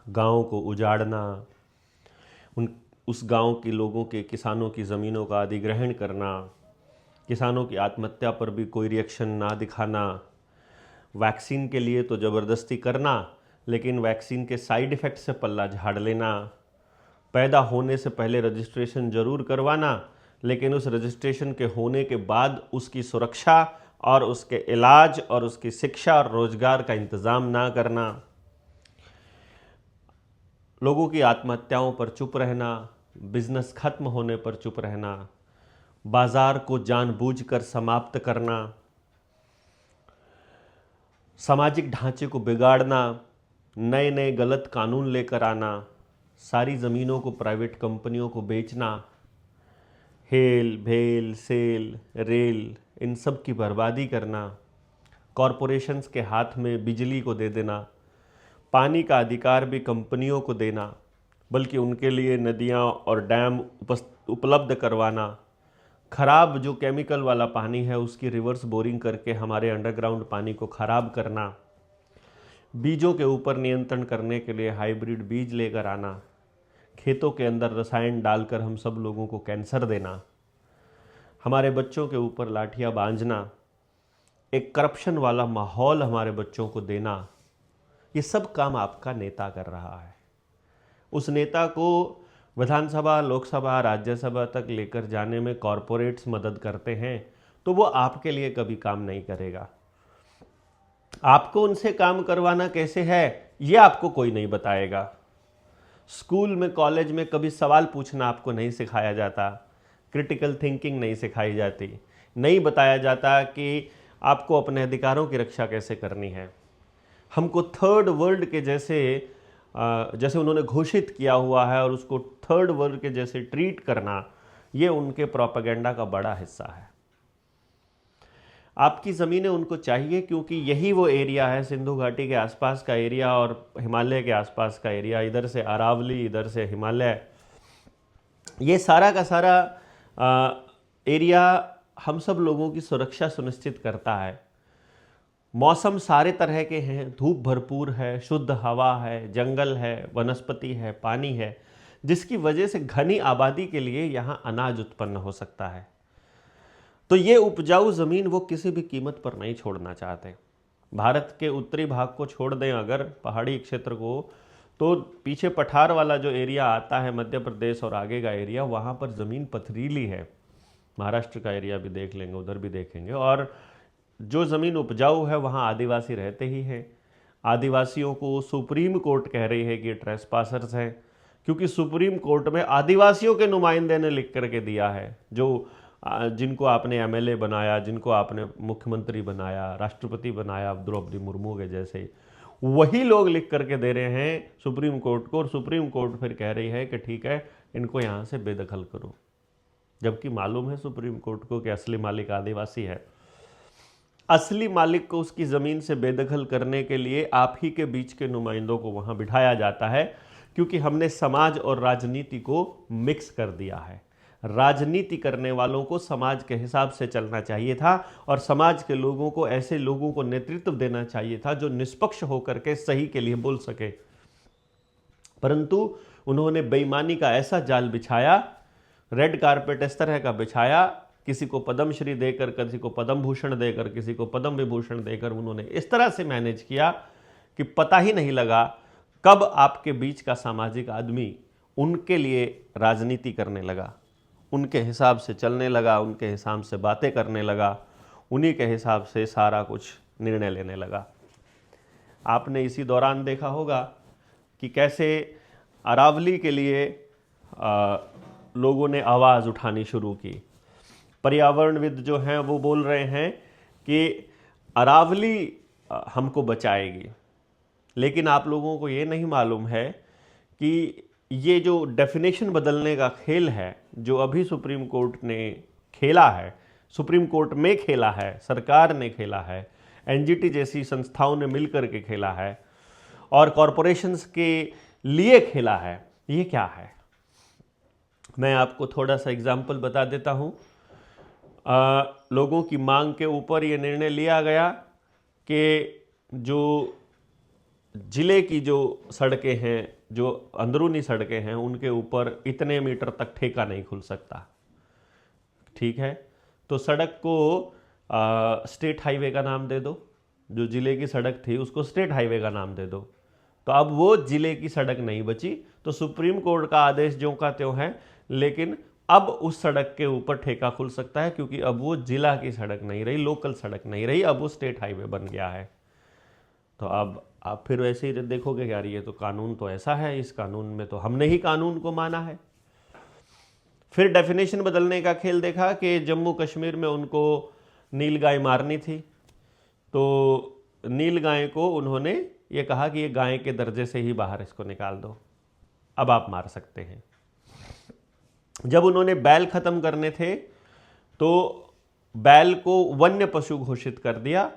गाँव को उजाड़ना, उन उस गांव के लोगों के किसानों की ज़मीनों का अधिग्रहण करना, किसानों की आत्महत्या पर भी कोई रिएक्शन ना दिखाना, वैक्सीन के लिए तो ज़बरदस्ती करना लेकिन वैक्सीन के साइड इफ़ेक्ट से पल्ला झाड़ लेना, पैदा होने से पहले रजिस्ट्रेशन ज़रूर करवाना लेकिन उस रजिस्ट्रेशन के होने के बाद उसकी सुरक्षा और उसके इलाज और उसकी शिक्षा और रोज़गार का इंतज़ाम ना करना, लोगों की आत्महत्याओं पर चुप रहना, बिजनेस खत्म होने पर चुप रहना, बाजार को जानबूझकर समाप्त करना, सामाजिक ढांचे को बिगाड़ना, नए नए गलत कानून लेकर आना, सारी ज़मीनों को प्राइवेट कंपनियों को बेचना, हेल भेल सेल रेल इन सब की बर्बादी करना, कॉरपोरेशंस के हाथ में बिजली को दे देना, पानी का अधिकार भी कंपनियों को देना, बल्कि उनके लिए नदियाँ और डैम उपलब्ध करवाना, खराब जो केमिकल वाला पानी है उसकी रिवर्स बोरिंग करके हमारे अंडरग्राउंड पानी को खराब करना, बीजों के ऊपर नियंत्रण करने के लिए हाइब्रिड बीज लेकर आना, खेतों के अंदर रसायन डालकर हम सब लोगों को कैंसर देना, हमारे बच्चों के ऊपर लाठियाँ बांधना, एक करप्शन वाला माहौल हमारे बच्चों को देना, ये सब काम आपका नेता कर रहा है। उस नेता को विधानसभा, लोकसभा, राज्यसभा तक लेकर जाने में कॉरपोरेट्स मदद करते हैं तो वो आपके लिए कभी काम नहीं करेगा। आपको उनसे काम करवाना कैसे है ये आपको कोई नहीं बताएगा। स्कूल में, कॉलेज में कभी सवाल पूछना आपको नहीं सिखाया जाता, क्रिटिकल थिंकिंग नहीं सिखाई जाती, नहीं बताया जाता कि आपको अपने अधिकारों की रक्षा कैसे करनी है। हमको थर्ड वर्ल्ड के जैसे उन्होंने घोषित किया हुआ है और उसको थर्ड वर्ल्ड के जैसे ट्रीट करना, ये उनके प्रोपेगेंडा का बड़ा हिस्सा है। आपकी ज़मीनें उनको चाहिए क्योंकि यही वो एरिया है, सिंधु घाटी के आसपास का एरिया और हिमालय के आसपास का एरिया, इधर से अरावली, इधर से हिमालय, ये सारा का सारा एरिया हम सब लोगों की सुरक्षा सुनिश्चित करता है। मौसम सारे तरह के हैं, धूप भरपूर है, शुद्ध हवा है, जंगल है, वनस्पति है, पानी है, जिसकी वजह से घनी आबादी के लिए यहाँ अनाज उत्पन्न हो सकता है। तो ये उपजाऊ ज़मीन वो किसी भी कीमत पर नहीं छोड़ना चाहते। भारत के उत्तरी भाग को छोड़ दें अगर, पहाड़ी क्षेत्र को, तो पीछे पठार वाला जो एरिया आता है, मध्य प्रदेश और आगे का एरिया, वहाँ पर ज़मीन पथरीली है। महाराष्ट्र का एरिया भी देख लेंगे, उधर भी देखेंगे। और जो ज़मीन उपजाऊ है वहाँ आदिवासी रहते ही हैं। आदिवासियों को सुप्रीम कोर्ट कह रही है कि ये ट्रेसपासर्स हैं, क्योंकि सुप्रीम कोर्ट में आदिवासियों के नुमाइंदे ने लिख करके दिया है, जो जिनको आपने एमएलए बनाया, जिनको आपने मुख्यमंत्री बनाया, राष्ट्रपति बनाया, द्रौपदी मुर्मू के जैसे, वही लोग लिख करके दे रहे हैं सुप्रीम कोर्ट को, और सुप्रीम कोर्ट फिर कह रही है कि ठीक है, इनको यहाँ से बेदखल करो। जबकि मालूम है सुप्रीम कोर्ट को कि असली मालिक आदिवासी है। असली मालिक को उसकी ज़मीन से बेदखल करने के लिए आप ही के बीच के नुमाइंदों को वहाँ बिठाया जाता है, क्योंकि हमने समाज और राजनीति को मिक्स कर दिया है। राजनीति करने वालों को समाज के हिसाब से चलना चाहिए था और समाज के लोगों को ऐसे लोगों को नेतृत्व देना चाहिए था जो निष्पक्ष होकर के सही के लिए बोल सके। परंतु उन्होंने बेईमानी का ऐसा जाल बिछाया, रेड कारपेट इस तरह का बिछाया, किसी को पद्मश्री देकर, किसी को पद्म भूषण देकर, किसी को पद्म विभूषण देकर उन्होंने इस तरह से मैनेज किया कि पता ही नहीं लगा कब आपके बीच का सामाजिक आदमी उनके लिए राजनीति करने लगा, उनके हिसाब से चलने लगा, उनके हिसाब से बातें करने लगा, उन्हीं के हिसाब से सारा कुछ निर्णय लेने लगा। आपने इसी दौरान देखा होगा कि कैसे अरावली के लिए लोगों ने आवाज़ उठानी शुरू की। पर्यावरणविद जो हैं वो बोल रहे हैं कि अरावली हमको बचाएगी, लेकिन आप लोगों को ये नहीं मालूम है कि ये जो डेफिनेशन बदलने का खेल है, जो अभी सुप्रीम कोर्ट ने खेला है, सुप्रीम कोर्ट में खेला है, सरकार ने खेला है, एनजीटी जैसी संस्थाओं ने मिलकर के खेला है और कॉरपोरेशंस के लिए खेला है, ये क्या है? मैं आपको थोड़ा सा एग्जाम्पल बता देता हूँ। लोगों की मांग के ऊपर ये निर्णय लिया गया कि जो जिले की जो सड़कें हैं, जो अंदरूनी सड़कें हैं, उनके ऊपर इतने मीटर तक ठेका नहीं खुल सकता। ठीक है, तो सड़क को स्टेट हाईवे का नाम दे दो। जो जिले की सड़क थी उसको स्टेट हाईवे का नाम दे दो। तो अब वो जिले की सड़क नहीं बची, तो सुप्रीम कोर्ट का आदेश ज्यों का त्यों है, लेकिन अब उस सड़क के ऊपर ठेका खुल सकता है, क्योंकि अब वो जिला की सड़क नहीं रही, लोकल सड़क नहीं रही, अब वो स्टेट हाईवे बन गया है। तो अब आप फिर वैसे ही देखोगे यार, ये तो कानून तो ऐसा है, इस कानून में तो हमने ही कानून को माना है। फिर डेफिनेशन बदलने का खेल देखा कि जम्मू कश्मीर में उनको नीलगाय मारनी थी, तो नीलगाय को उन्होंने ये कहा कि ये गाय के दर्जे से ही बाहर इसको निकाल दो, अब आप मार सकते हैं। जब उन्होंने बैल खत्म करने थे तो बैल को वन्य पशु घोषित कर दिया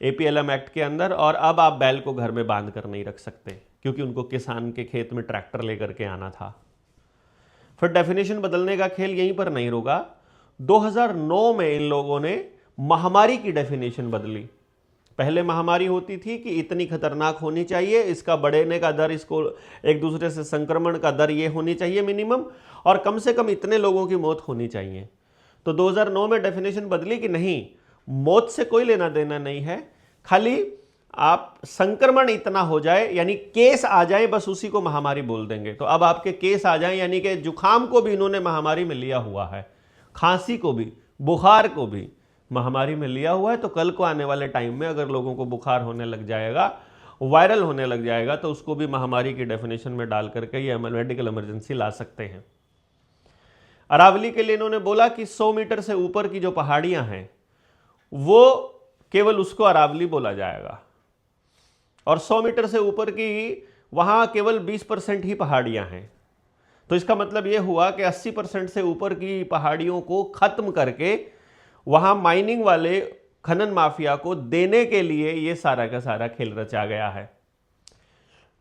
एपीएलएम एक्ट के अंदर, और अब आप बैल को घर में बांध कर नहीं रख सकते, क्योंकि उनको किसान के खेत में ट्रैक्टर लेकर के आना था। फिर डेफिनेशन बदलने का खेल यहीं पर नहीं रुका। 2009 में इन लोगों ने महामारी की डेफिनेशन बदली। पहले महामारी होती थी कि इतनी खतरनाक होनी चाहिए, इसका बढ़ने का दर, इसको एक दूसरे से संक्रमण का दर ये होनी चाहिए मिनिमम, और कम से कम इतने लोगों की मौत होनी चाहिए। तो 2009 में डेफिनेशन बदली कि नहीं, मौत से कोई लेना देना नहीं है, खाली आप संक्रमण इतना हो जाए, यानी केस आ जाए, बस उसी को महामारी बोल देंगे। तो अब आपके केस आ जाए, यानी कि जुखाम को भी इन्होंने महामारी में लिया हुआ है, खांसी को भी, बुखार को भी महामारी में लिया हुआ है। तो कल को आने वाले टाइम में अगर लोगों को बुखार होने लग जाएगा, वायरल होने लग जाएगा, तो उसको भी महामारी की डेफिनेशन में डाल करके ये मेडिकल इमरजेंसी ला सकते हैं। अरावली के लिए इन्होंने बोला कि 100 मीटर से ऊपर की जो पहाड़ियां हैं वो केवल उसको अरावली बोला जाएगा, और 100 मीटर से ऊपर की वहां केवल 20% ही पहाड़ियां हैं। तो इसका मतलब यह हुआ कि 80% से ऊपर की पहाड़ियों को खत्म करके वहां माइनिंग वाले खनन माफिया को देने के लिए यह सारा का सारा खेल रचा गया है।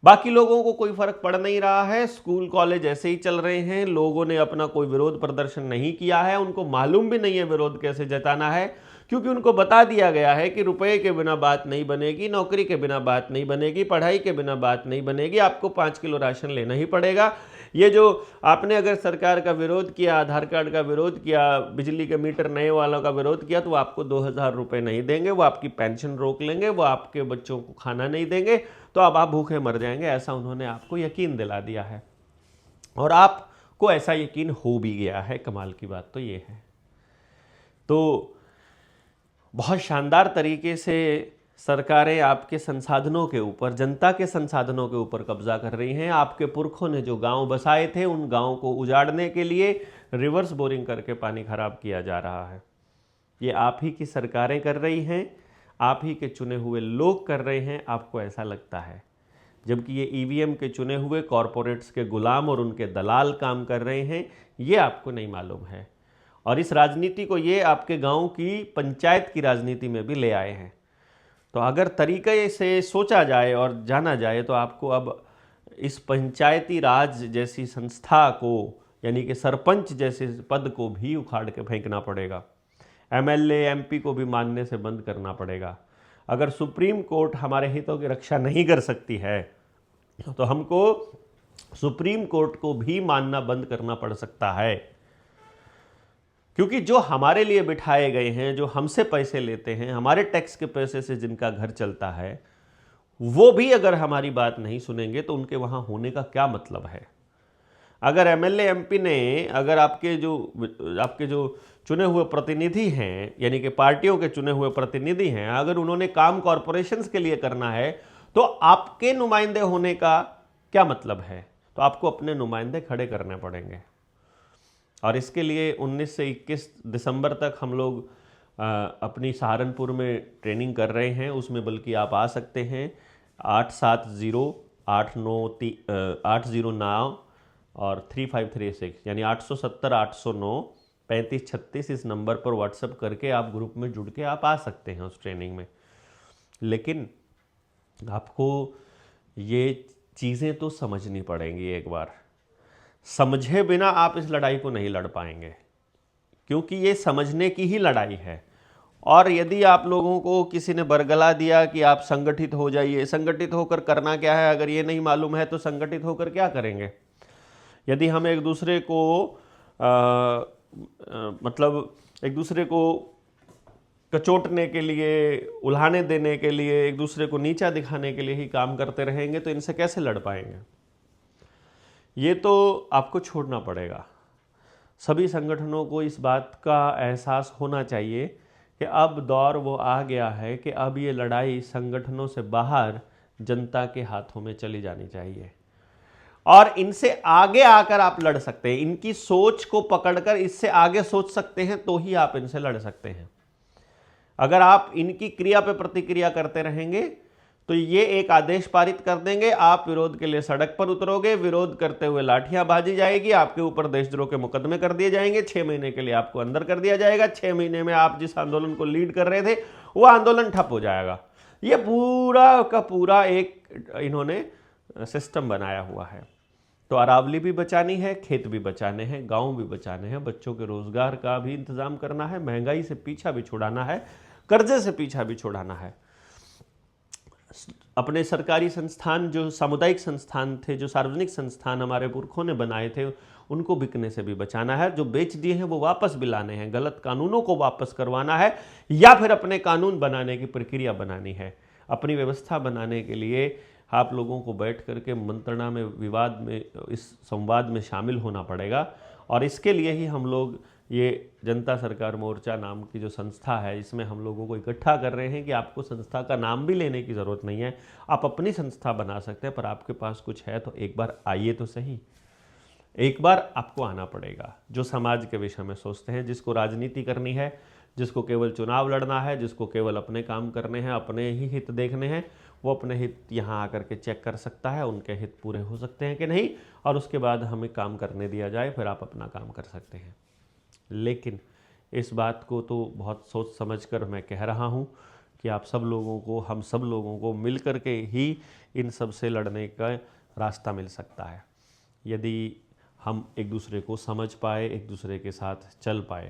बाकी लोगों को कोई फर्क पड़ नहीं रहा है, स्कूल कॉलेज ऐसे ही चल रहे हैं, लोगों ने अपना कोई विरोध प्रदर्शन नहीं किया है, उनको मालूम भी नहीं है विरोध कैसे जताना है, क्योंकि उनको बता दिया गया है कि रुपए के बिना बात नहीं बनेगी, नौकरी के बिना बात नहीं बनेगी, पढ़ाई के बिना बात नहीं बनेगी, आपको 5 किलो राशन लेना ही पड़ेगा। ये जो आपने अगर सरकार का विरोध किया, आधार कार्ड का विरोध किया, बिजली के मीटर नए वालों का विरोध किया, तो वो आपको 2000 रुपये नहीं देंगे, वो आपकी पेंशन रोक लेंगे, वो आपके बच्चों को खाना नहीं देंगे, तो अब आप भूखे मर जाएंगे, ऐसा उन्होंने आपको यकीन दिला दिया है, और आपको ऐसा यकीन हो भी गया है। कमाल की बात तो ये है। तो बहुत शानदार तरीके से सरकारें आपके संसाधनों के ऊपर, जनता के संसाधनों के ऊपर कब्जा कर रही हैं। आपके पुरखों ने जो गांव बसाए थे, उन गांवों को उजाड़ने के लिए रिवर्स बोरिंग करके पानी खराब किया जा रहा है। ये आप ही की सरकारें कर रही हैं, आप ही के चुने हुए लोग कर रहे हैं, आपको ऐसा लगता है, जबकि ये ईवीएम के चुने हुए कॉरपोरेट्स के गुलाम और उनके दलाल काम कर रहे हैं, ये आपको नहीं मालूम है। और इस राजनीति को ये आपके गांव की पंचायत की राजनीति में भी ले आए हैं। तो अगर तरीके से सोचा जाए और जाना जाए, तो आपको अब इस पंचायती राज जैसी संस्था को, यानी कि सरपंच जैसे पद को भी उखाड़ के फेंकना पड़ेगा, एमएलए एमपी को भी मानने से बंद करना पड़ेगा। अगर सुप्रीम कोर्ट हमारे हितों की रक्षा नहीं कर सकती है, तो हमको सुप्रीम कोर्ट को भी मानना बंद करना पड़ सकता है, क्योंकि जो हमारे लिए बिठाए गए हैं, जो हमसे पैसे लेते हैं, हमारे टैक्स के पैसे से जिनका घर चलता है, वो भी अगर हमारी बात नहीं सुनेंगे तो उनके वहाँ होने का क्या मतलब है। अगर एमएलए एमपी ने, अगर आपके जो चुने हुए प्रतिनिधि हैं, यानी कि पार्टियों के चुने हुए प्रतिनिधि हैं, अगर उन्होंने काम कॉरपोरेशंस के लिए करना है, तो आपके नुमाइंदे होने का क्या मतलब है। तो आपको अपने नुमाइंदे खड़े करने पड़ेंगे, और इसके लिए 19 से 21 दिसंबर तक हम लोग अपनी सहारनपुर में ट्रेनिंग कर रहे हैं। उसमें बल्कि आप आ सकते हैं 870-809 और 3536, यानी 870-809-3536, इस नंबर पर व्हाट्सएप करके आप ग्रुप में जुड़ के आप आ सकते हैं उस ट्रेनिंग में। लेकिन आपको ये चीज़ें तो समझनी पड़ेंगी एक बार। समझे बिना आप इस लड़ाई को नहीं लड़ पाएंगे, क्योंकि ये समझने की ही लड़ाई है। और यदि आप लोगों को किसी ने बरगला दिया कि आप संगठित हो जाइए, संगठित होकर करना क्या है, अगर ये नहीं मालूम है तो संगठित होकर क्या करेंगे? यदि हम एक दूसरे को मतलब एक दूसरे को कचोटने के लिए, उल्हाने देने के लिए, एक दूसरे को नीचा दिखाने के लिए ही काम करते रहेंगे तो इनसे कैसे लड़ पाएंगे? ये तो आपको छोड़ना पड़ेगा। सभी संगठनों को इस बात का एहसास होना चाहिए कि अब दौर वो आ गया है कि अब ये लड़ाई संगठनों से बाहर जनता के हाथों में चली जानी चाहिए, और इनसे आगे आकर आप लड़ सकते हैं। इनकी सोच को पकड़कर इससे आगे सोच सकते हैं तो ही आप इनसे लड़ सकते हैं। अगर आप इनकी क्रिया पे प्रतिक्रिया करते रहेंगे तो ये एक आदेश पारित कर देंगे, आप विरोध के लिए सड़क पर उतरोगे, विरोध करते हुए लाठियां बाजी जाएगी, आपके ऊपर देशद्रोह के मुकदमे कर दिए जाएंगे, 6 महीने के लिए आपको अंदर कर दिया जाएगा, 6 महीने में आप जिस आंदोलन को लीड कर रहे थे वो आंदोलन ठप हो जाएगा। ये पूरा का पूरा एक इन्होंने सिस्टम बनाया हुआ है। तो अरावली भी बचानी है, खेत भी बचाने हैं, गांव भी बचाने हैं, बच्चों के रोजगार का भी इंतजाम करना है, महंगाई से पीछा भी छुड़ाना है, कर्जे से पीछा भी छुड़ाना है। अपने सरकारी संस्थान, जो सामुदायिक संस्थान थे, जो सार्वजनिक संस्थान हमारे पुरखों ने बनाए थे, उनको बिकने से भी बचाना है। जो बेच दिए हैं वो वापस भी लाने हैं, गलत कानूनों को वापस करवाना है, या फिर अपने कानून बनाने की प्रक्रिया बनानी है। अपनी व्यवस्था बनाने के लिए आप लोगों को बैठ करके मंत्रणा में, विवाद में, इस संवाद में शामिल होना पड़ेगा। और इसके लिए ही हम लोग ये जनता सरकार मोर्चा नाम की जो संस्था है, इसमें हम लोगों को इकट्ठा कर रहे हैं कि आपको संस्था का नाम भी लेने की ज़रूरत नहीं है, आप अपनी संस्था बना सकते हैं। पर आपके पास कुछ है तो एक बार आइए तो सही, एक बार आपको आना पड़ेगा। जो समाज के विषय में सोचते हैं, जिसको राजनीति करनी है, जिसको केवल चुनाव लड़ना है, जिसको केवल अपने काम करने हैं, अपने ही हित देखने हैं, वो अपने हित यहाँ आकर के चेक कर सकता है, उनके हित पूरे हो सकते हैं कि नहीं, और उसके बाद हमें काम करने दिया जाए, फिर आप अपना काम कर सकते हैं। लेकिन इस बात को तो बहुत सोच समझ कर मैं कह रहा हूँ कि आप सब लोगों को, हम सब लोगों को मिल कर के ही इन सब से लड़ने का रास्ता मिल सकता है, यदि हम एक दूसरे को समझ पाए, एक दूसरे के साथ चल पाए।